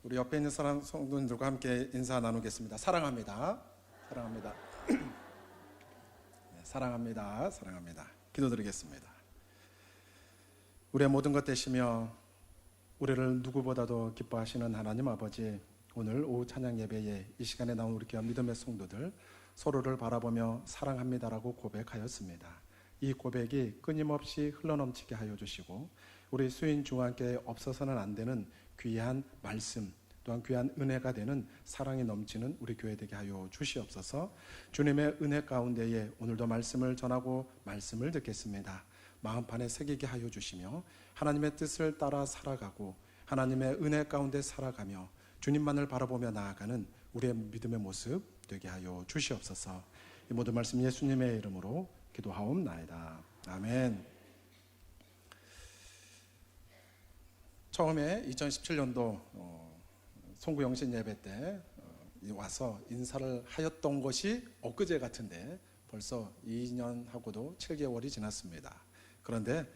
우리 옆에 있는 사람 성도님들과 함께 인사 나누겠습니다. 사랑합니다. 사랑합니다. 네, 사랑합니다. 사랑합니다. 기도드리겠습니다. 우리의 모든 것 되시며 우리를 누구보다도 기뻐하시는 하나님 아버지, 오늘 오후 찬양 예배에 이 시간에 나온 우리 귀한 믿음의 성도들 서로를 바라보며 사랑합니다라고 고백하였습니다. 이 고백이 끊임없이 흘러넘치게 하여 주시고 우리 수인 중앙교회에 없어서는 안 되는 귀한 말씀, 또한 귀한 은혜가 되는 사랑이 넘치는 우리 교회 되게 하여 주시옵소서. 주님의 은혜 가운데에 오늘도 말씀을 전하고 말씀을 듣겠습니다. 마음판에 새기게 하여 주시며 하나님의 뜻을 따라 살아가고 하나님의 은혜 가운데 살아가며 주님만을 바라보며 나아가는 우리의 믿음의 모습 되게 하여 주시옵소서. 이 모든 말씀 예수님의 이름으로 기도하옵나이다. 아멘. 처음에 2017년도 송구영신 예배 때 와서 인사를 하였던 것이 엊그제 같은데 벌써 2년하고도 7개월이 지났습니다. 그런데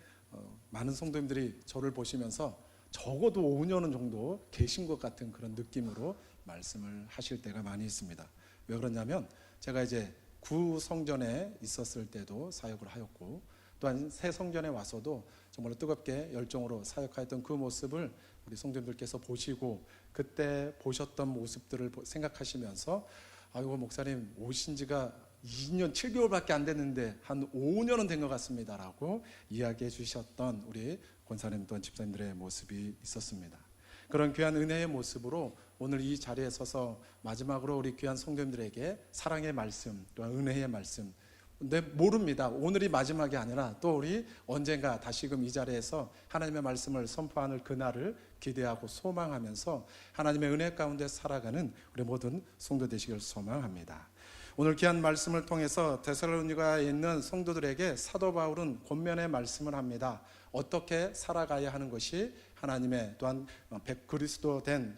많은 성도님들이 저를 보시면서 적어도 5년은 정도 계신 것 같은 그런 느낌으로 말씀을 하실 때가 많이 있습니다. 왜 그러냐면 제가 이제 구성전에 있었을 때도 사역을 하였고 또한 새 성전에 와서도 정말로 뜨겁게 열정으로 사역하였던 그 모습을 우리 성도님들께서 보시고 그때 보셨던 모습들을 생각하시면서 아이고 목사님 오신 지가 2년 7개월밖에 안 됐는데 한 5년은 된 것 같습니다 라고 이야기해 주셨던 우리 권사님 또한 집사님들의 모습이 있었습니다. 그런 귀한 은혜의 모습으로 오늘 이 자리에 서서 마지막으로 우리 귀한 성도님들에게 사랑의 말씀 또한 은혜의 말씀, 근데 모릅니다. 오늘이 마지막이 아니라 또 우리 언젠가 다시금 이 자리에서 하나님의 말씀을 선포하는 그날을 기대하고 소망하면서 하나님의 은혜 가운데 살아가는 우리 모든 성도 되시길 소망합니다. 오늘 귀한 말씀을 통해서 데살로니가에 있는 성도들에게 사도 바울은 권면의 말씀을 합니다. 어떻게 살아가야 하는 것이 하나님의 또한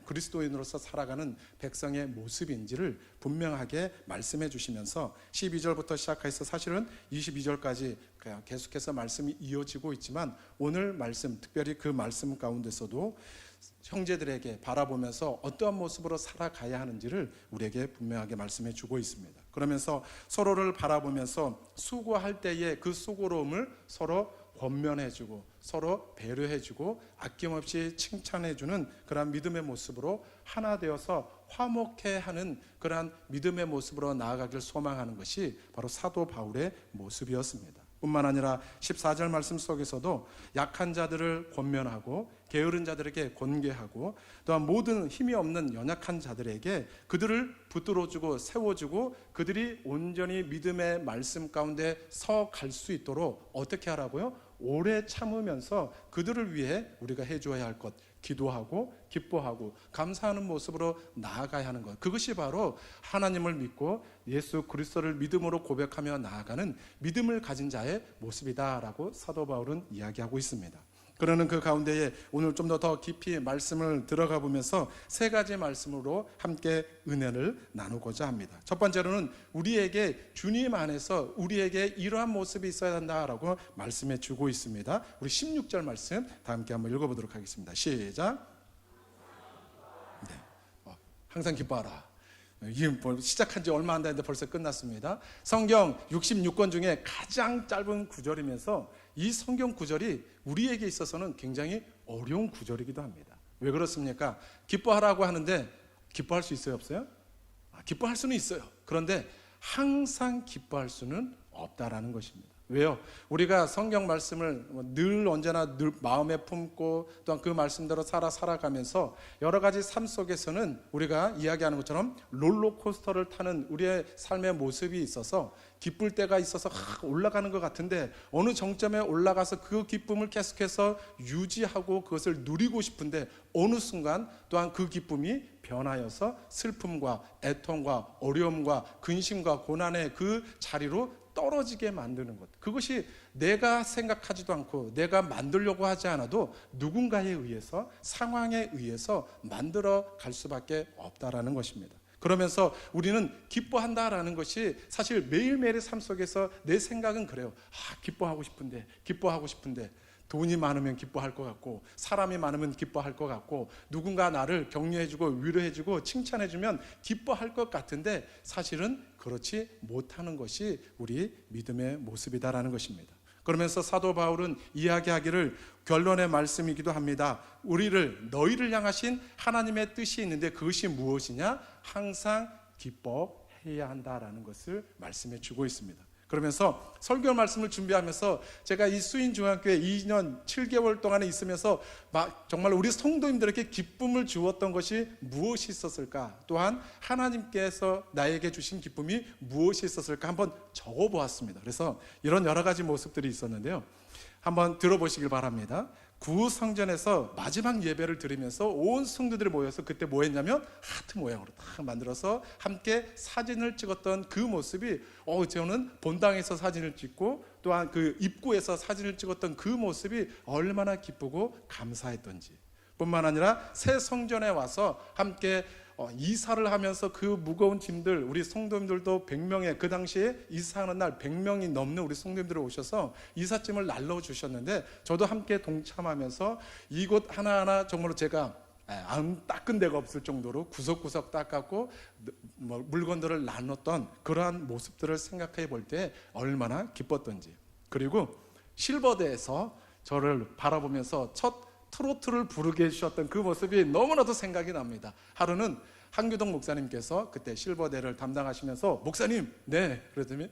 그리스도인으로서 살아가는 백성의 모습인지를 분명하게 말씀해 주시면서 12절부터 시작해서 사실은 22절까지 계속해서 말씀이 이어지고 있지만 오늘 말씀, 특별히 그 말씀 가운데서도 형제들에게 바라보면서 어떠한 모습으로 살아가야 하는지를 우리에게 분명하게 말씀해 주고 있습니다. 그러면서 서로를 바라보면서 수고할 때의 그 수고로움을 서로 권면해주고 서로 배려해주고 아낌없이 칭찬해주는 그러한 믿음의 모습으로 하나 되어서 화목해하는 그러한 믿음의 모습으로 나아가길 소망하는 것이 바로 사도 바울의 모습이었습니다. 뿐만 아니라 14절 말씀 속에서도 약한 자들을 권면하고 게으른 자들에게 권계하고 또한 모든 힘이 없는 연약한 자들에게 그들을 붙들어주고 세워주고 그들이 온전히 믿음의 말씀 가운데 서 갈 수 있도록 어떻게 하라고요? 오래 참으면서 그들을 위해 우리가 해줘야 할 것, 기도하고 기뻐하고 감사하는 모습으로 나아가야 하는 것, 그것이 바로 하나님을 믿고 예수 그리스도를 믿음으로 고백하며 나아가는 믿음을 가진 자의 모습이다라고 사도 바울은 이야기하고 있습니다. 그러는 그 가운데에 오늘 좀 더 깊이 말씀을 들어가 보면서 세 가지 말씀으로 함께 은혜를 나누고자 합니다. 첫 번째로는 우리에게 주님 안에서 우리에게 이러한 모습이 있어야 한다라고 말씀해 주고 있습니다. 우리 16절 말씀 다 함께 한번 읽어보도록 하겠습니다. 시작. 네. 항상 기뻐하라. 시작한 지 얼마 안 됐는데 벌써 끝났습니다. 성경 66권 중에 가장 짧은 구절이면서 이 성경 구절이 우리에게 있어서는 굉장히 어려운 구절이기도 합니다. 왜 그렇습니까? 기뻐하라고 하는데 기뻐할 수 있어요, 없어요? 기뻐할 수는 있어요. 그런데 항상 기뻐할 수는 없다라는 것입니다. 왜요? 우리가 성경 말씀을 늘 언제나 늘 마음에 품고 또한 그 말씀대로 살아가면서 여러 가지 삶 속에서는 우리가 이야기하는 것처럼 롤러코스터를 타는 우리의 삶의 모습이 있어서 기쁠 때가 있어서 올라가는 것 같은데 어느 정점에 올라가서 그 기쁨을 계속해서 유지하고 그것을 누리고 싶은데 어느 순간 또한 그 기쁨이 변하여서 슬픔과 애통과 어려움과 근심과 고난의 그 자리로 떨어지게 만드는 것, 그것이 내가 생각하지도 않고 내가 만들려고 하지 않아도 누군가에 의해서 상황에 의해서 만들어 갈 수밖에 없다라는 것입니다. 그러면서 우리는 기뻐한다라는 것이 사실 매일매일의 삶 속에서 내 생각은 그래요. 기뻐하고 싶은데 돈이 많으면 기뻐할 것 같고, 사람이 많으면 기뻐할 것 같고, 누군가 나를 격려해주고 위로해주고 칭찬해주면 기뻐할 것 같은데 사실은 그렇지 못하는 것이 우리 믿음의 모습이다라는 것입니다. 그러면서 사도 바울은 이야기하기를, 결론의 말씀이기도 합니다. 너희를 향하신 하나님의 뜻이 있는데 그것이 무엇이냐? 항상 기뻐해야 한다라는 것을 말씀해 주고 있습니다. 그러면서 설교 말씀을 준비하면서 제가 이 수인중앙교회 2년 7개월 동안에 있으면서 정말 우리 성도님들에게 기쁨을 주었던 것이 무엇이 있었을까, 또한 하나님께서 나에게 주신 기쁨이 무엇이 있었을까 한번 적어보았습니다. 그래서 이런 여러 가지 모습들이 있었는데요, 한번 들어보시길 바랍니다. 구성전에서 마지막 예배를 드리면서 온 성도들이 모여서 그때 뭐 했냐면 하트 모양으로 딱 만들어서 함께 사진을 찍었던 그 모습이, 저는 본당에서 사진을 찍고 또한 그 입구에서 사진을 찍었던 그 모습이 얼마나 기쁘고 감사했던지, 뿐만 아니라 새 성전에 와서 함께 이사를 하면서 그 무거운 짐들, 우리 성도님들도 100명의, 그 당시에 이사하는 날 100명이 넘는 우리 성도님들이 오셔서 이삿짐을 날라주셨는데 저도 함께 동참하면서 이곳 하나하나 정말로 제가 안 닦은 데가 없을 정도로 구석구석 닦았고 물건들을 나눴던 그러한 모습들을 생각해 볼 때 얼마나 기뻤던지, 그리고 실버대에서 저를 바라보면서 첫 트로트를 부르게 해주셨던 그 모습이 너무나도 생각이 납니다. 하루는 한규동 목사님께서 그때 실버대를 담당하시면서, 목사님, 네, 그랬더니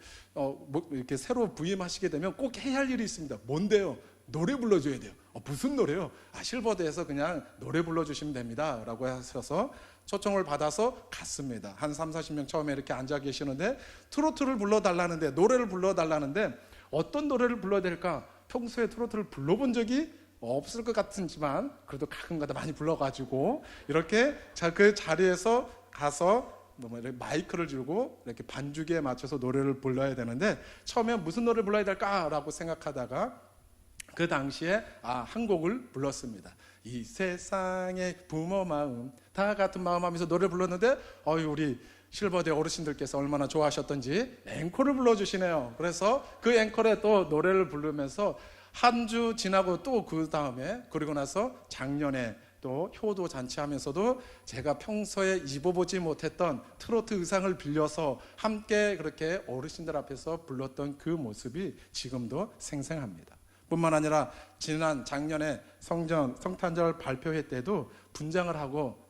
이렇게 새로 부임하시게 되면 꼭 해야 할 일이 있습니다. 뭔데요? 노래 불러줘야 돼요. 무슨 노래요? 실버대에서 그냥 노래 불러주시면 됩니다 라고 하셔서 초청을 받아서 갔습니다. 한 30-40명 처음에 이렇게 앉아 계시는데 트로트를 불러달라는데, 노래를 불러달라는데 어떤 노래를 불러야 될까? 평소에 트로트를 불러본 적이 없을 것 같지만 그래도 가끔가다 많이 불러가지고 이렇게 그 자리에서 가서 마이크를 들고 이렇게 반주기에 맞춰서 노래를 불러야 되는데, 처음에 무슨 노래를 불러야 될까라고 생각하다가 그 당시에 한 곡을 불렀습니다. 이 세상의 부모 마음 다 같은 마음 하면서 노래를 불렀는데 우리 실버대 어르신들께서 얼마나 좋아하셨던지 앵콜을 불러주시네요. 그래서 그 앵콜에 또 노래를 부르면서 한 주 지나고 또 그 다음에, 그리고 나서 작년에 또 효도 잔치하면서도 제가 평소에 입어보지 못했던 트로트 의상을 빌려서 함께 그렇게 어르신들 앞에서 불렀던 그 모습이 지금도 생생합니다. 뿐만 아니라 작년에 성탄절 발표회 때도 분장을 하고,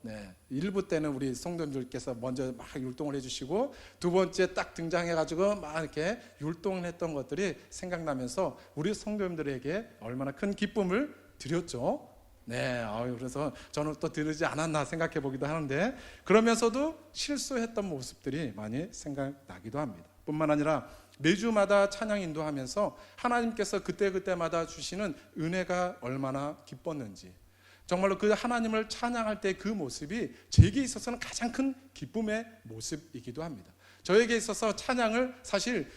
1부 때는 우리 성도님들께서 먼저 막 율동을 해주시고, 두 번째 딱 등장해가지고 막 이렇게 율동을 했던 것들이 생각나면서 우리 성도님들에게 얼마나 큰 기쁨을 드렸죠. 그래서 저는 또 들으지 않았나 생각해 보기도 하는데, 그러면서도 실수했던 모습들이 많이 생각나기도 합니다. 뿐만 아니라 매주마다 찬양 인도하면서 하나님께서 그때그때마다 주시는 은혜가 얼마나 기뻤는지, 정말로 그 하나님을 찬양할 때 그 모습이 제게 있어서는 가장 큰 기쁨의 모습이기도 합니다. 저에게 있어서 찬양을, 사실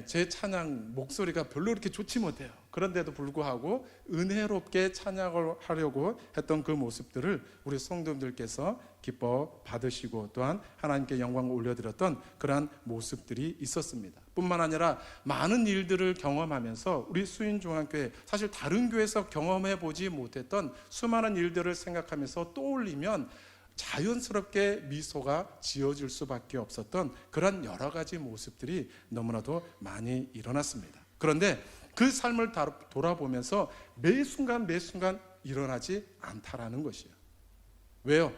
제 찬양 목소리가 별로 그렇게 좋지 못해요. 그런데도 불구하고 은혜롭게 찬양을 하려고 했던 그 모습들을 우리 성도님들께서 기뻐 받으시고 또한 하나님께 영광을 올려드렸던 그러한 모습들이 있었습니다. 뿐만 아니라 많은 일들을 경험하면서 우리 수인중앙교회, 사실 다른 교회에서 경험해 보지 못했던 수많은 일들을 생각하면서 떠올리면 자연스럽게 미소가 지어질 수밖에 없었던 그런 여러 가지 모습들이 너무나도 많이 일어났습니다. 그런데 그 삶을 돌아보면서 매 순간 일어나지 않다라는 것이에요. 왜요?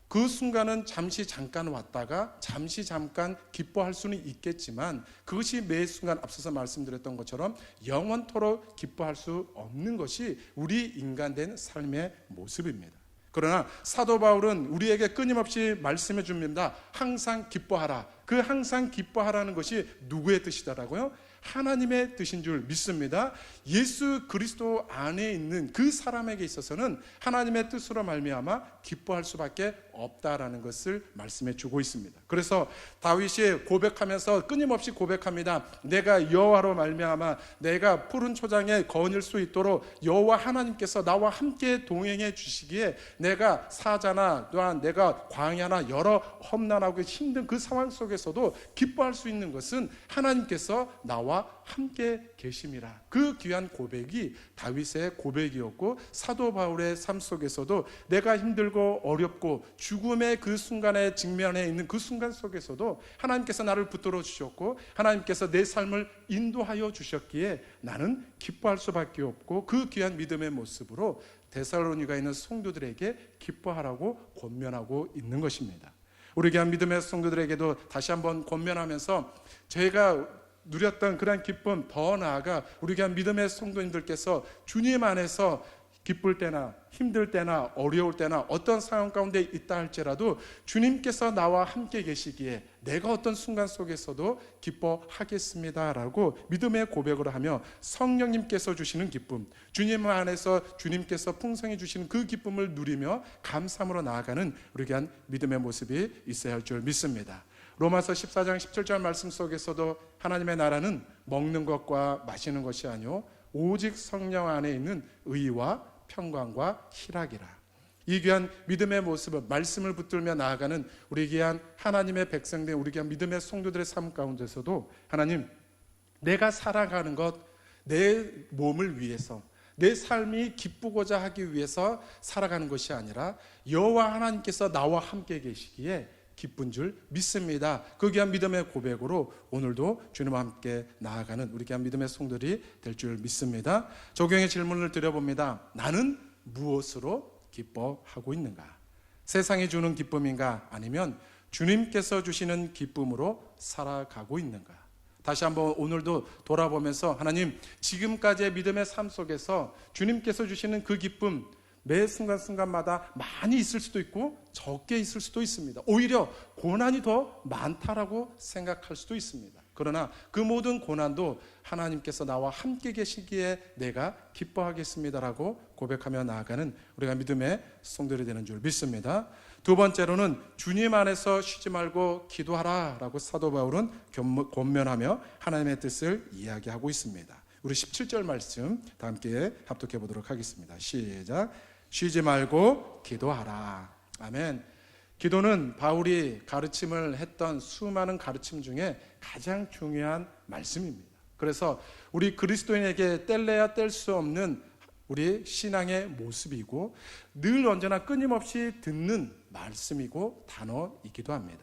그 순간은 잠깐 왔다가 잠깐 기뻐할 수는 있겠지만 그것이 매 순간 앞서서 말씀드렸던 것처럼 영원토록 기뻐할 수 없는 것이 우리 인간된 삶의 모습입니다. 그러나 사도 바울은 우리에게 끊임없이 말씀해 줍니다. 항상 기뻐하라. 그 항상 기뻐하라는 것이 누구의 뜻이더라고요? 하나님의 뜻인 줄 믿습니다. 예수 그리스도 안에 있는 그 사람에게 있어서는 하나님의 뜻으로 말미암아 기뻐할 수밖에 없다라는 것을 말씀해 주고 있습니다. 그래서 다윗이 고백하면서 끊임없이 고백합니다. 내가 여호와로 말미암아 내가 푸른 초장에 거닐 수 있도록 여호와 하나님께서 나와 함께 동행해 주시기에 내가 사자나 또한 내가 광야나 여러 험난하고 힘든 그 상황 속에서 속에서도 기뻐할 수 있는 것은 하나님께서 나와 함께 계심이라. 그 귀한 고백이 다윗의 고백이었고, 사도 바울의 삶 속에서도 내가 힘들고 어렵고 죽음의 그 순간에 직면해 있는 그 순간 속에서도 하나님께서 나를 붙들어 주셨고 하나님께서 내 삶을 인도하여 주셨기에 나는 기뻐할 수밖에 없고, 그 귀한 믿음의 모습으로 데살로니가에 있는 성도들에게 기뻐하라고 권면하고 있는 것입니다. 우리 귀한 믿음의 성도들에게도 다시 한번 권면하면서 제가 누렸던 그런 기쁨, 더 나아가 우리 귀한 믿음의 성도님들께서 주님 안에서 기쁠 때나 힘들 때나 어려울 때나 어떤 상황 가운데 있다 할지라도 주님께서 나와 함께 계시기에 내가 어떤 순간 속에서도 기뻐하겠습니다라고 믿음의 고백을 하며 성령님께서 주시는 기쁨, 주님 안에서 주님께서 풍성히 주시는 그 기쁨을 누리며 감사함으로 나아가는 우리 귀한 믿음의 모습이 있어야 할 줄 믿습니다. 로마서 14장 17절 말씀 속에서도 하나님의 나라는 먹는 것과 마시는 것이 아니오 오직 성령 안에 있는 의와 평강과 희락이라. 이 귀한 믿음의 모습은 말씀을 붙들며 나아가는 우리 귀한 하나님의 백성된 우리 귀한 믿음의 성도들의 삶 가운데서도 하나님, 내가 살아가는 것, 내 몸을 위해서, 내 삶이 기쁘고자 하기 위해서 살아가는 것이 아니라 여호와 하나님께서 나와 함께 계시기에 기쁜 줄 믿습니다. 그 귀한 믿음의 고백으로 오늘도 주님과 함께 나아가는 우리 귀한 믿음의 성도들이 될 줄 믿습니다. 적용의 질문을 드려봅니다. 나는 무엇으로 기뻐하고 있는가? 세상이 주는 기쁨인가? 아니면 주님께서 주시는 기쁨으로 살아가고 있는가? 다시 한번 오늘도 돌아보면서 하나님, 지금까지의 믿음의 삶 속에서 주님께서 주시는 그 기쁨, 매 순간순간마다 많이 있을 수도 있고 적게 있을 수도 있습니다. 오히려 고난이 더 많다라고 생각할 수도 있습니다. 그러나 그 모든 고난도 하나님께서 나와 함께 계시기에 내가 기뻐하겠습니다라고 고백하며 나아가는 우리가 믿음의 성도들이 되는 줄 믿습니다. 두 번째로는 주님 안에서 쉬지 말고 기도하라라고 사도 바울은 권면하며 하나님의 뜻을 이야기하고 있습니다. 우리 17절 말씀 다 함께 합독해 보도록 하겠습니다. 시작. 쉬지 말고 기도하라. 아멘. 기도는 바울이 가르침을 했던 수많은 가르침 중에 가장 중요한 말씀입니다. 그래서 우리 그리스도인에게 뗄래야 뗄 수 없는 우리 신앙의 모습이고 늘 언제나 끊임없이 듣는 말씀이고 단어이기도 합니다.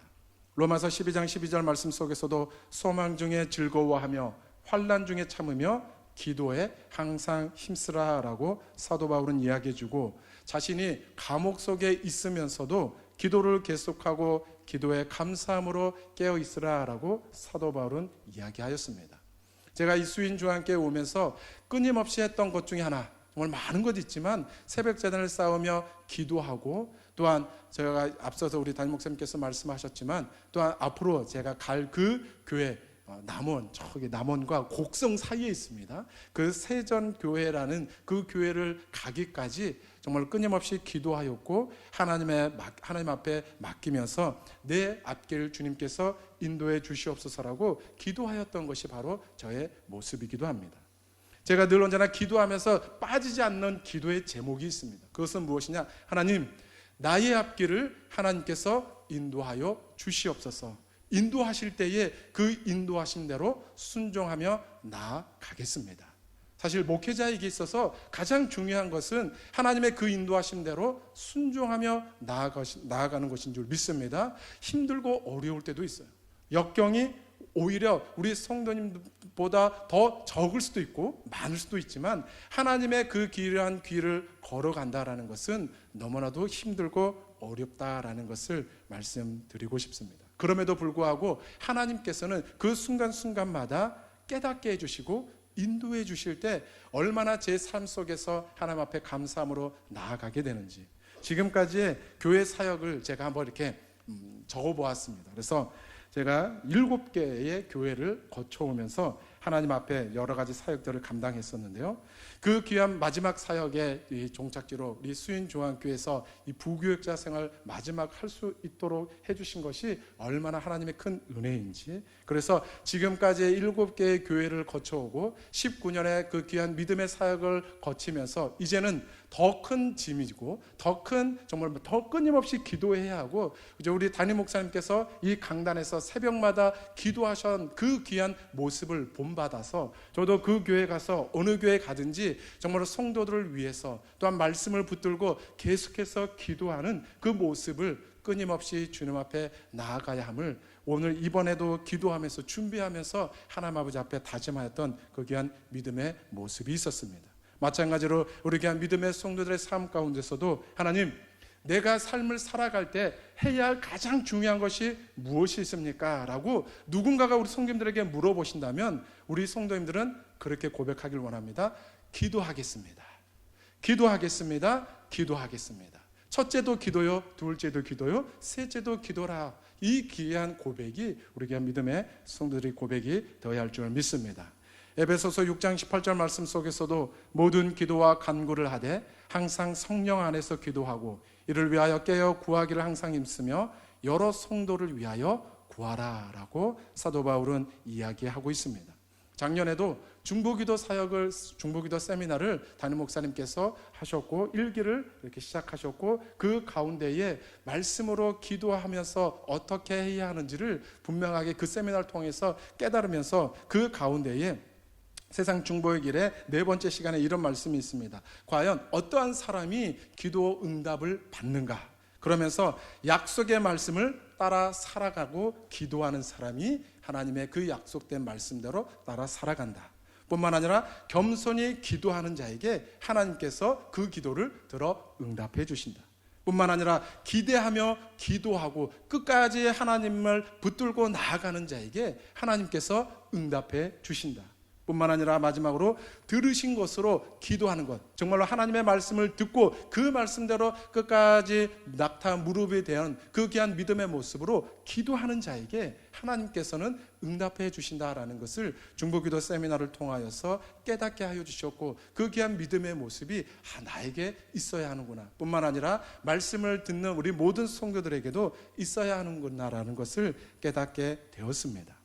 로마서 12장 12절 말씀 속에서도 소망 중에 즐거워하며 환난 중에 참으며 기도에 항상 힘쓰라라고 사도 바울은 이야기해주고, 자신이 감옥 속에 있으면서도 기도를 계속하고 기도에 감사함으로 깨어있으라라고 사도 바울은 이야기하였습니다. 제가 이수인 주한께 오면서 끊임없이 했던 것 중에 하나, 정말 많은 것 있지만 새벽 제단을 쌓으며 기도하고, 또한 제가 앞서서 우리 담임 목사님께서 말씀하셨지만 또한 앞으로 제가 갈 그 교회, 남원, 저기 남원과 곡성 사이에 있습니다. 그 세전교회라는 그 교회를 가기까지 정말 끊임없이 기도하였고 하나님 앞에 맡기면서 내 앞길 주님께서 인도해 주시옵소서라고 기도하였던 것이 바로 저의 모습이기도 합니다. 제가 늘 언제나 기도하면서 빠지지 않는 기도의 제목이 있습니다. 그것은 무엇이냐? 하나님, 나의 앞길을 하나님께서 인도하여 주시옵소서. 인도하실 때에 그 인도하신 대로 순종하며 나아가겠습니다. 사실 목회자에게 있어서 가장 중요한 것은 하나님의 그 인도하신 대로 순종하며 나아가는 것인 줄 믿습니다. 힘들고 어려울 때도 있어요. 역경이 오히려 우리 성도님보다 더 적을 수도 있고 많을 수도 있지만 하나님의 그 길한 길을 걸어간다라는 것은 너무나도 힘들고 어렵다라는 것을 말씀드리고 싶습니다. 그럼에도 불구하고 하나님께서는 그 순간순간마다 깨닫게 해주시고 인도해 주실 때 얼마나 제 삶 속에서 하나님 앞에 감사함으로 나아가게 되는지, 지금까지의 교회 사역을 제가 한번 이렇게 적어보았습니다. 그래서 제가 7개의 교회를 거쳐오면서 하나님 앞에 여러 가지 사역들을 감당했었는데요. 그 귀한 마지막 사역의 이 종착지로 우리 수인중앙교회에서 이 부교육자 생활 마지막 할 수 있도록 해주신 것이 얼마나 하나님의 큰 은혜인지, 그래서 지금까지 7개의 교회를 거쳐오고 19년의 그 귀한 믿음의 사역을 거치면서 이제는 더 큰 짐이고 더 큰, 정말 더 끊임없이 기도해야 하고, 이제 우리 담임 목사님께서 이 강단에서 새벽마다 기도하신 그 귀한 모습을 본받아서 저도 그 교회 가서 어느 교회 가든지 정말 성도들을 위해서 또한 말씀을 붙들고 계속해서 기도하는 그 모습을 끊임없이 주님 앞에 나아가야 함을 오늘 이번에도 기도하면서 준비하면서 하나님 아버지 앞에 다짐하였던 그 귀한 믿음의 모습이 있었습니다. 마찬가지로 우리 귀한 믿음의 성도들의 삶 가운데서도 하나님, 내가 삶을 살아갈 때 해야 할 가장 중요한 것이 무엇이 있습니까? 라고 누군가가 우리 성도님들에게 물어보신다면 우리 성도님들은 그렇게 고백하길 원합니다. 기도하겠습니다. 기도하겠습니다. 기도하겠습니다. 첫째도 기도요, 둘째도 기도요, 셋째도 기도라. 이 귀한 고백이 우리 귀한 믿음의 성도들의 고백이 되어야 할 줄 믿습니다. 에베소서 6장 18절 말씀 속에서도 모든 기도와 간구를 하되 항상 성령 안에서 기도하고 이를 위하여 깨어 구하기를 항상 힘쓰며 여러 성도를 위하여 구하라 라고 사도 바울은 이야기하고 있습니다. 작년에도 중보기도 사역을, 중보기도 세미나를 담임 목사님께서 하셨고 일기를 이렇게 시작하셨고 그 가운데에 말씀으로 기도하면서 어떻게 해야 하는지를 분명하게 그 세미나를 통해서 깨달으면서 그 가운데에 세상 중보의 길에 4번째 시간에 이런 말씀이 있습니다. 과연 어떠한 사람이 기도 응답을 받는가? 그러면서 약속의 말씀을 따라 살아가고 기도하는 사람이 하나님의 그 약속된 말씀대로 따라 살아간다. 뿐만 아니라 겸손히 기도하는 자에게 하나님께서 그 기도를 들어 응답해 주신다. 뿐만 아니라 기대하며 기도하고 끝까지 하나님을 붙들고 나아가는 자에게 하나님께서 응답해 주신다. 뿐만 아니라 마지막으로 들으신 것으로 기도하는 것, 정말로 하나님의 말씀을 듣고 그 말씀대로 끝까지 낙타 무릎에 대한 그 귀한 믿음의 모습으로 기도하는 자에게 하나님께서는 응답해 주신다라는 것을 중보기도 세미나를 통하여서 깨닫게 하여 주셨고, 그 귀한 믿음의 모습이 나에게 있어야 하는구나, 뿐만 아니라 말씀을 듣는 우리 모든 성도들에게도 있어야 하는구나라는 것을 깨닫게 되었습니다.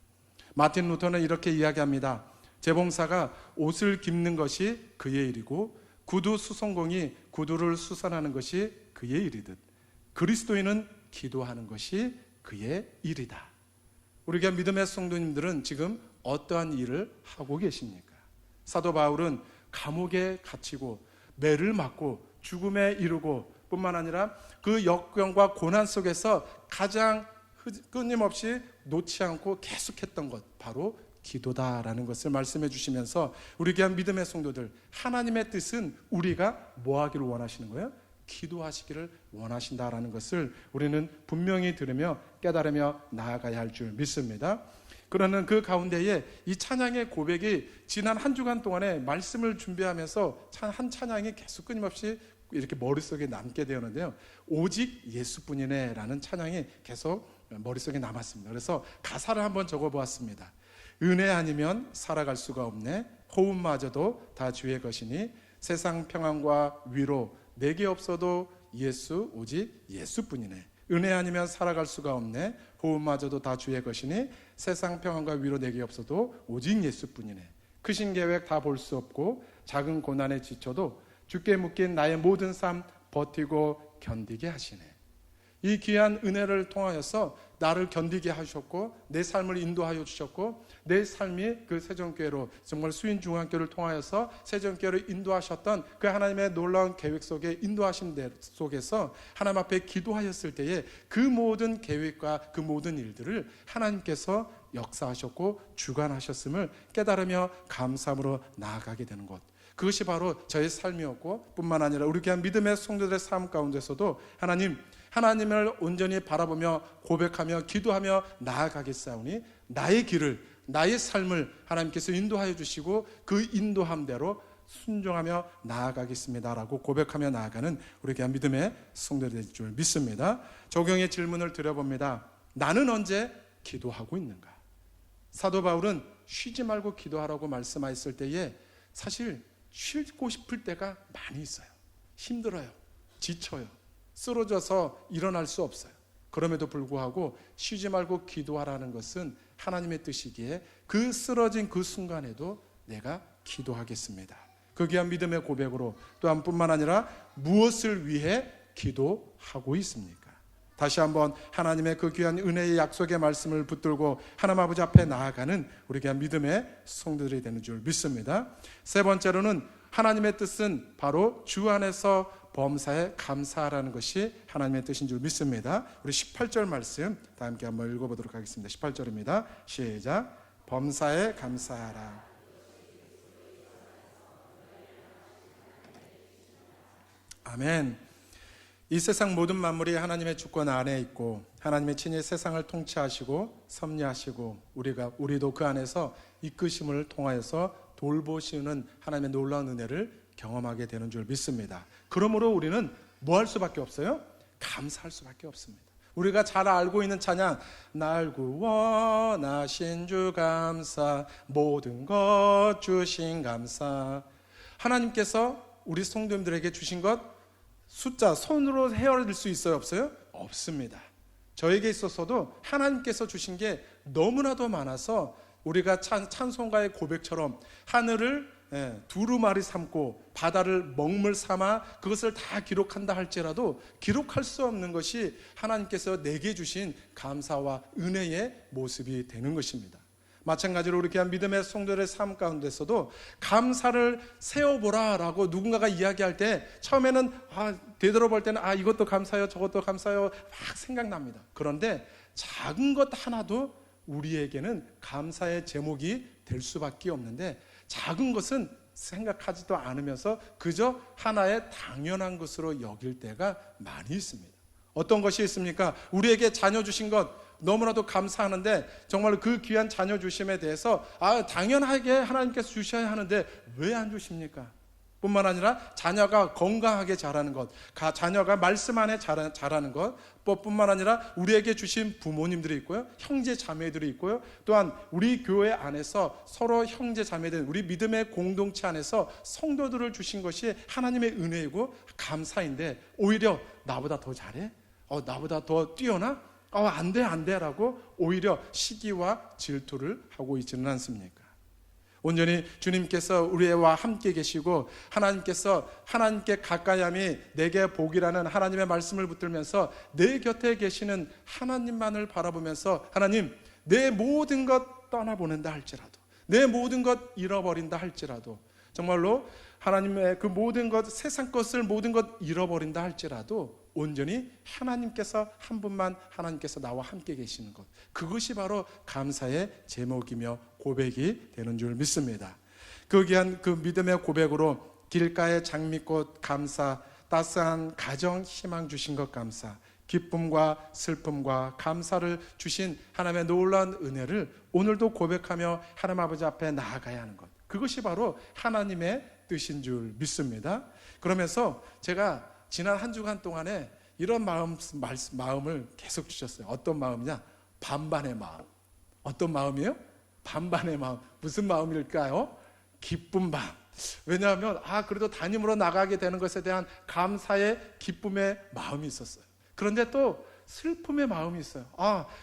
마틴 루터는 이렇게 이야기합니다. 재봉사가 옷을 깁는 것이 그의 일이고 구두 수선공이 구두를 수선하는 것이 그의 일이듯 그리스도인은 기도하는 것이 그의 일이다. 우리가 믿음의 성도님들은 지금 어떠한 일을 하고 계십니까? 사도 바울은 감옥에 갇히고 매를 맞고 죽음에 이르고 뿐만 아니라 그 역경과 고난 속에서 가장 끊임없이 놓지 않고 계속했던 것, 바로 기도다라는 것을 말씀해 주시면서 우리 귀한 믿음의 성도들, 하나님의 뜻은 우리가 뭐 하기를 원하시는 거예요? 기도하시기를 원하신다라는 것을 우리는 분명히 들으며 깨달으며 나아가야 할 줄 믿습니다. 그러는 그 가운데에 이 찬양의 고백이 지난 한 주간 동안에 말씀을 준비하면서 한 찬양이 계속 끊임없이 이렇게 머릿속에 남게 되었는데요. 오직 예수뿐이네 라는 찬양이 계속 머릿속에 남았습니다. 그래서 가사를 한번 적어보았습니다. 은혜 아니면 살아갈 수가 없네. 호흡마저도 다 주의 것이니 세상 평안과 위로 내게 없어도 예수, 오직 예수뿐이네. 은혜 아니면 살아갈 수가 없네. 호흡마저도 다 주의 것이니 세상 평안과 위로 내게 없어도 오직 예수뿐이네. 크신 계획 다 볼 수 없고 작은 고난에 지쳐도 주께 묶인 나의 모든 삶 버티고 견디게 하시네. 이 귀한 은혜를 통하여서 나를 견디게 하셨고 내 삶을 인도하여 주셨고 내 삶이 그 세전교회로 정말 수인중앙교회를 통하여서 세전교회를 인도하셨던 그 하나님의 놀라운 계획 속에 인도하신 데 속에서 하나님 앞에 기도하였을 때에 그 모든 계획과 그 모든 일들을 하나님께서 역사하셨고 주관하셨음을 깨달으며 감사함으로 나아가게 되는 것, 그것이 바로 저의 삶이었고 뿐만 아니라 우리 귀한 믿음의 성도들의 삶 가운데서도 하나님을 온전히 바라보며 고백하며 기도하며 나아가겠사오니 나의 길을, 나의 삶을 하나님께서 인도하여 주시고 그 인도함대로 순종하며 나아가겠습니다라고 고백하며 나아가는 우리 귀한 믿음의 성도들이 될 줄 믿습니다. 적용의 질문을 드려봅니다. 나는 언제 기도하고 있는가? 사도 바울은 쉬지 말고 기도하라고 말씀하셨을 때에 사실 쉬고 싶을 때가 많이 있어요. 힘들어요. 지쳐요. 쓰러져서 일어날 수 없어요. 그럼에도 불구하고 쉬지 말고 기도하라는 것은 하나님의 뜻이기에 그 쓰러진 그 순간에도 내가 기도하겠습니다. 그 귀한 믿음의 고백으로 또한 뿐만 아니라 무엇을 위해 기도하고 있습니까? 다시 한번 하나님의 그 귀한 은혜의 약속의 말씀을 붙들고 하나님 아버지 앞에 나아가는 우리 귀한 믿음의 성도들이 되는 줄 믿습니다. 세 번째로는 하나님의 뜻은 바로 주 안에서 범사에 감사하라는 것이 하나님의 뜻인 줄 믿습니다. 우리 18절 말씀 다 함께 한번 읽어보도록 하겠습니다. 18절입니다. 시작. 범사에 감사하라. 아멘. 이 세상 모든 만물이 하나님의 주권 안에 있고 하나님의 친히 세상을 통치하시고 섭리하시고 우리도 그 안에서 이끄심을 통하여서 돌보시는 하나님의 놀라운 은혜를 경험하게 되는 줄 믿습니다. 그러므로 우리는 뭐 할 수밖에 없어요? 감사할 수밖에 없습니다. 우리가 잘 알고 있는 찬양, 날 구원하신 주 감사, 모든 것 주신 감사. 하나님께서 우리 성도님들에게 주신 것 숫자 손으로 헤아릴 수 있어요? 없어요? 없습니다. 저에게 있어서도 하나님께서 주신 게 너무나도 많아서 우리가 찬송가의 고백처럼 하늘을 두루마리 삼고 바다를 먹물 삼아 그것을 다 기록한다 할지라도 기록할 수 없는 것이 하나님께서 내게 주신 감사와 은혜의 모습이 되는 것입니다. 마찬가지로 우리 귀한 믿음의 성도들의 삶 가운데서도 감사를 세워보라 라고 누군가가 이야기할 때 처음에는 되돌아볼 때는 이것도 감사해요 저것도 감사해요 막 생각납니다. 그런데 작은 것 하나도 우리에게는 감사의 제목이 될 수밖에 없는데 작은 것은 생각하지도 않으면서 그저 하나의 당연한 것으로 여길 때가 많이 있습니다. 어떤 것이 있습니까? 우리에게 자녀 주신 것 너무나도 감사하는데 정말 그 귀한 자녀 주심에 대해서 당연하게 하나님께서 주셔야 하는데 왜 안 주십니까? 뿐만 아니라 자녀가 건강하게 자라는 것, 자녀가 말씀 안에 자라는 것 뿐만 아니라 우리에게 주신 부모님들이 있고요, 형제 자매들이 있고요, 또한 우리 교회 안에서 서로 형제 자매들, 우리 믿음의 공동체 안에서 성도들을 주신 것이 하나님의 은혜이고 감사인데 오히려 나보다 더 잘해? 나보다 더 뛰어나? 안 돼 라고 오히려 시기와 질투를 하고 있지는 않습니까? 온전히 주님께서 우리와 함께 계시고 하나님께 가까이함이 내게 복이라는 하나님의 말씀을 붙들면서 내 곁에 계시는 하나님만을 바라보면서 하나님 내 모든 것 떠나보낸다 할지라도 내 모든 것 잃어버린다 할지라도 정말로 하나님의 그 모든 것 세상 것을 모든 것 잃어버린다 할지라도 온전히 하나님께서 한 분만 하나님께서 나와 함께 계시는 것 그것이 바로 감사의 제목이며 고백이 되는 줄 믿습니다. 그 귀한 그 믿음의 고백으로 길가의 장미꽃 감사, 따스한 가정 희망 주신 것 감사, 기쁨과 슬픔과 감사를 주신 하나님의 놀라운 은혜를 오늘도 고백하며 하나님 아버지 앞에 나아가야 하는 것 그것이 바로 하나님의 뜻인 줄 믿습니다. 그러면서 제가 지난 한 주간 동안에 이런 마음을 계속 주셨어요. 어떤 마음이냐? 반반의 마음. 어떤 마음이에요? 반반의 마음. 무슨 마음일까요? 기쁜 마음. 왜냐하면 그래도 담임으로 나가게 되는 것에 대한 감사의 기쁨의 마음이 있었어요. 그런데 또 슬픔의 마음이 있어요.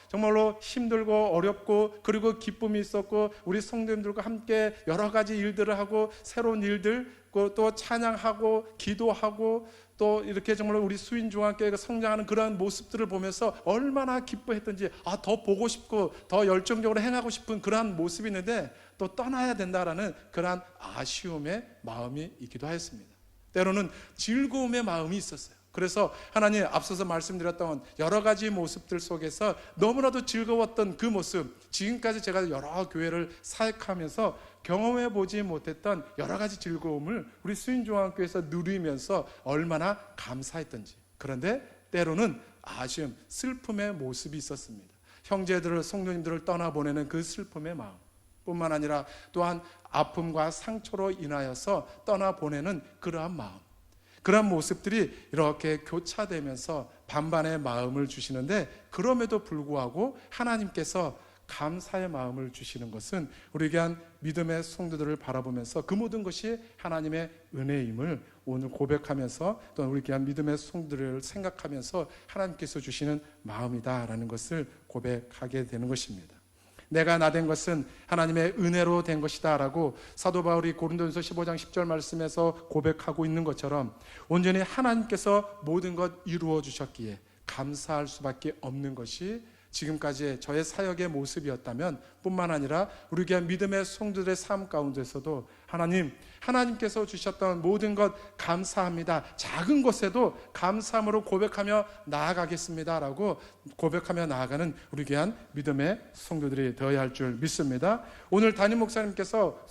정말로 힘들고 어렵고 그리고 기쁨이 있었고 우리 성도님들과 함께 여러 가지 일들을 하고 새로운 일들 또 찬양하고 기도하고 또 이렇게 정말 우리 수인중앙교회가 성장하는 그런 모습들을 보면서 얼마나 기뻐했던지 더 보고 싶고 더 열정적으로 행하고 싶은 그러한 모습이 있는데 또 떠나야 된다라는 그러한 아쉬움의 마음이 있기도 하였습니다. 때로는 즐거움의 마음이 있었어요. 그래서 하나님 앞서서 말씀드렸던 여러 가지 모습들 속에서 너무나도 즐거웠던 그 모습 지금까지 제가 여러 교회를 사역하면서 경험해 보지 못했던 여러 가지 즐거움을 우리 수인중앙교회에서 누리면서 얼마나 감사했던지 그런데 때로는 아쉬움, 슬픔의 모습이 있었습니다. 형제들을 성도님들을 떠나보내는 그 슬픔의 마음 뿐만 아니라 또한 아픔과 상처로 인하여서 떠나보내는 그러한 마음 그런 모습들이 이렇게 교차되면서 반반의 마음을 주시는데 그럼에도 불구하고 하나님께서 감사의 마음을 주시는 것은 우리 귀한 믿음의 성도들을 바라보면서 그 모든 것이 하나님의 은혜임을 오늘 고백하면서 또 우리 귀한 믿음의 성도들을 생각하면서 하나님께서 주시는 마음이다라는 것을 고백하게 되는 것입니다. 내가 나 된 것은 하나님의 은혜로 된 것이다 라고 사도 바울이 고린도전서 15장 10절 말씀에서 고백하고 있는 것처럼 온전히 하나님께서 모든 것 이루어 주셨기에 감사할 수밖에 없는 것이 지금까지의 저의 사역의 모습이었다면 뿐만 아니라 우리 귀한 믿음의 성도들의 삶 가운데서도 하나님께서 주셨던 모든 것 감사합니다. 작은 것에도 감사함으로 고백하며 나아가겠습니다 라고 고백하며 나아가는 우리 귀한 믿음의 성도들이 되어야 할 줄 믿습니다. 오늘 담임 목사님께서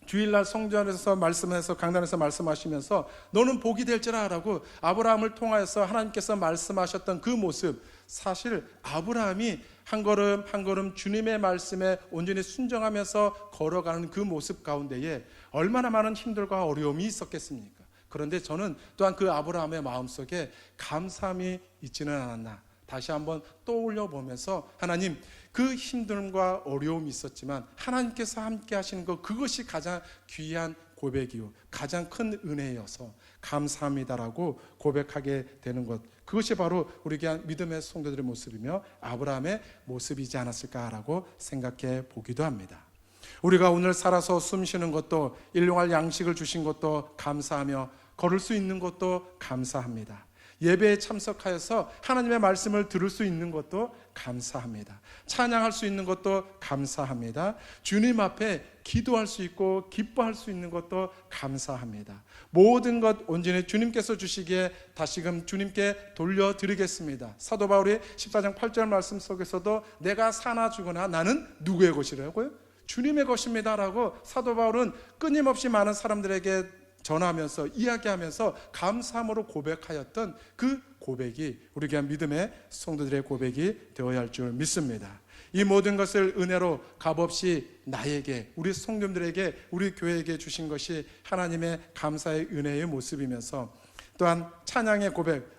주일날 성전에서 말씀해서 강단에서 말씀하시면서 너는 복이 될지라 라고 아브라함을 통하여서 하나님께서 말씀하셨던 그 모습, 사실 아브라함이 한 걸음 한 걸음 주님의 말씀에 온전히 순종하면서 걸어가는 그 모습 가운데에 얼마나 많은 힘들과 어려움이 있었겠습니까? 그런데 저는 또한 그 아브라함의 마음속에 감사함이 있지는 않았나 다시 한번 떠올려 보면서 하나님, 그 힘듦과 어려움이 있었지만 하나님께서 함께 하시는 것, 그것이 가장 귀한 고백이요 가장 큰 은혜여서 감사합니다라고 고백하게 되는 것, 그것이 바로 우리 귀한 믿음의 성도들의 모습이며 아브라함의 모습이지 않았을까라고 생각해 보기도 합니다. 우리가 오늘 살아서 숨 쉬는 것도, 일용할 양식을 주신 것도 감사하며 걸을 수 있는 것도 감사합니다. 예배에 참석하여서 하나님의 말씀을 들을 수 있는 것도 감사합니다. 찬양할 수 있는 것도 감사합니다. 주님 앞에 기도할 수 있고 기뻐할 수 있는 것도 감사합니다. 모든 것 온전히 주님께서 주시기에 다시금 주님께 돌려드리겠습니다. 사도 바울이 14장 8절 말씀 속에서도 내가 사나 죽으나 나는 누구의 것이라고요? 주님의 것입니다 라고 사도 바울은 끊임없이 많은 사람들에게 전하면서 이야기하면서 감사함으로 고백하였던 그 고백이 우리 귀한 믿음의 성도들의 고백이 되어야 할 줄 믿습니다. 이 모든 것을 은혜로 값없이 나에게, 우리 성도들에게, 우리 교회에게 주신 것이 하나님의 감사의 은혜의 모습이면서 또한 찬양의 고백,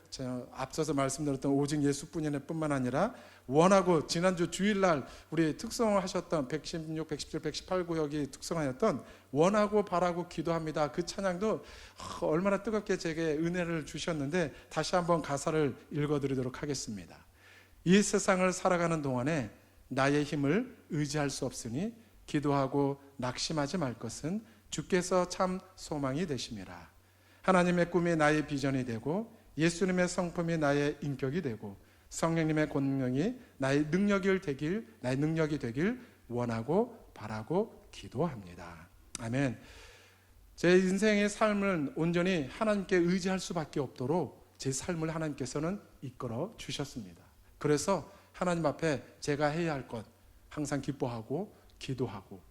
앞서서 말씀드렸던 오직 예수뿐이네 뿐만 아니라 원하고 지난주 주일날 우리 특성하셨던 116, 117, 118 구역이 특성하였던 원하고 바라고 기도합니다. 그 찬양도 얼마나 뜨겁게 제게 은혜를 주셨는데 다시 한번 가사를 읽어드리도록 하겠습니다. 이 세상을 살아가는 동안에 나의 힘을 의지할 수 없으니 기도하고 낙심하지 말 것은 주께서 참 소망이 되심이라. 하나님의 꿈이 나의 비전이 되고 예수님의 성품이 나의 인격이 되고 성령님의 권능이 나의 능력이 되길 원하고 바라고 기도합니다. 아멘. 제 인생의 삶을 온전히 하나님께 의지할 수밖에 없도록 제 삶을 하나님께서는 이끌어 주셨습니다. 그래서 하나님 앞에 제가 해야 할 것 항상 기뻐하고 기도하고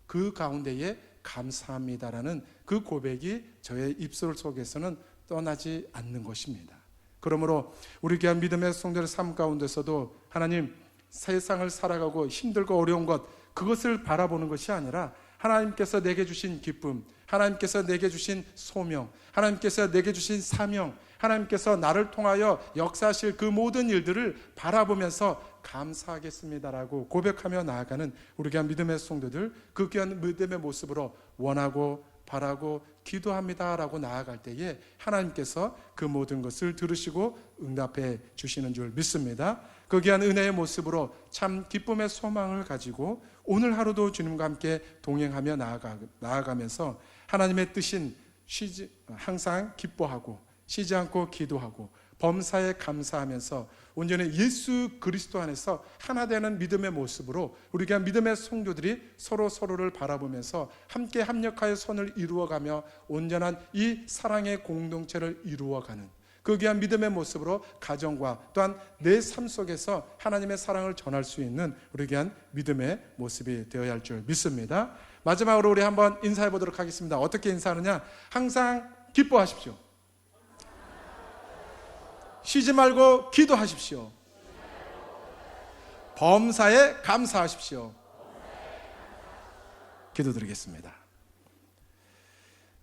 그 가운데에 감사합니다라는 그 고백이 저의 입술 속에서는 떠나지 않는 것입니다. 그러므로 우리 귀한 믿음의 성도의 삶 가운데서도 하나님, 세상을 살아가고 힘들고 어려운 것, 그것을 바라보는 것이 아니라 하나님께서 내게 주신 기쁨, 하나님께서 내게 주신 소명, 하나님께서 내게 주신 사명, 하나님께서 나를 통하여 역사하실 그 모든 일들을 바라보면서 감사하겠습니다라고 고백하며 나아가는 우리 귀한 믿음의 성도들, 그 귀한 믿음의 모습으로 원하고 바라고 기도합니다라고 나아갈 때에 하나님께서 그 모든 것을 들으시고 응답해 주시는 줄 믿습니다. 그 귀한 은혜의 모습으로 참 기쁨의 소망을 가지고 오늘 하루도 주님과 함께 동행하며 나아가면서 하나님의 뜻인 항상 기뻐하고 쉬지 않고 기도하고 범사에 감사하면서 온전히 예수 그리스도 안에서 하나 되는 믿음의 모습으로 우리가 믿음의 성도들이 서로를 바라보면서 함께 합력하여 선을 이루어가며 온전한 이 사랑의 공동체를 이루어가는 그 귀한 믿음의 모습으로 가정과 또한 내 삶 속에서 하나님의 사랑을 전할 수 있는 우리 귀한 믿음의 모습이 되어야 할 줄 믿습니다. 마지막으로 우리 한번 인사해 보도록 하겠습니다. 어떻게 인사하느냐? 항상 기뻐하십시오. 쉬지 말고 기도하십시오. 범사에 감사하십시오. 기도드리겠습니다.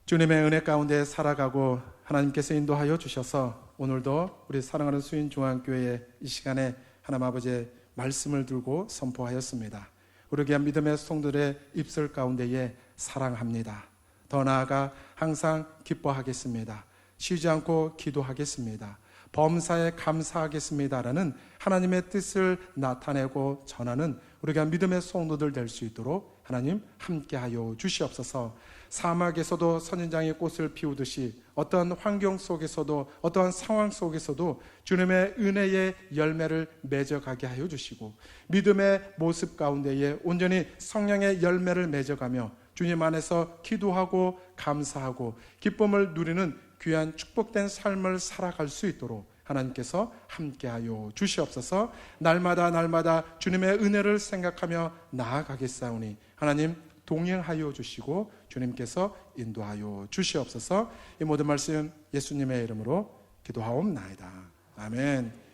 주님의 은혜 가운데 살아가고 하나님께서 인도하여 주셔서 오늘도 우리 사랑하는 수인중앙교회 이 시간에 하나님 아버지의 말씀을 들고 선포하였습니다. 우리 귀한 믿음의 성도들의 입술 가운데에 사랑합니다. 더 나아가 항상 기뻐하겠습니다. 쉬지 않고 기도하겠습니다. 범사에 감사하겠습니다라는 하나님의 뜻을 나타내고 전하는 우리가 믿음의 성도들 될 수 있도록 하나님 함께하여 주시옵소서. 사막에서도 선인장이 꽃을 피우듯이 어떤 환경 속에서도 어떠한 상황 속에서도 주님의 은혜의 열매를 맺어가게 하여 주시고 믿음의 모습 가운데에 온전히 성령의 열매를 맺어가며 주님 안에서 기도하고 감사하고 기쁨을 누리는 귀한 축복된 삶을 살아갈 수 있도록 하나님께서 함께하여 주시옵소서. 날마다 주님의 은혜를 생각하며 나아가겠사오니 하나님 동행하여 주시고 주님께서 인도하여 주시옵소서. 이 모든 말씀 예수님의 이름으로 기도하옵나이다. 아멘.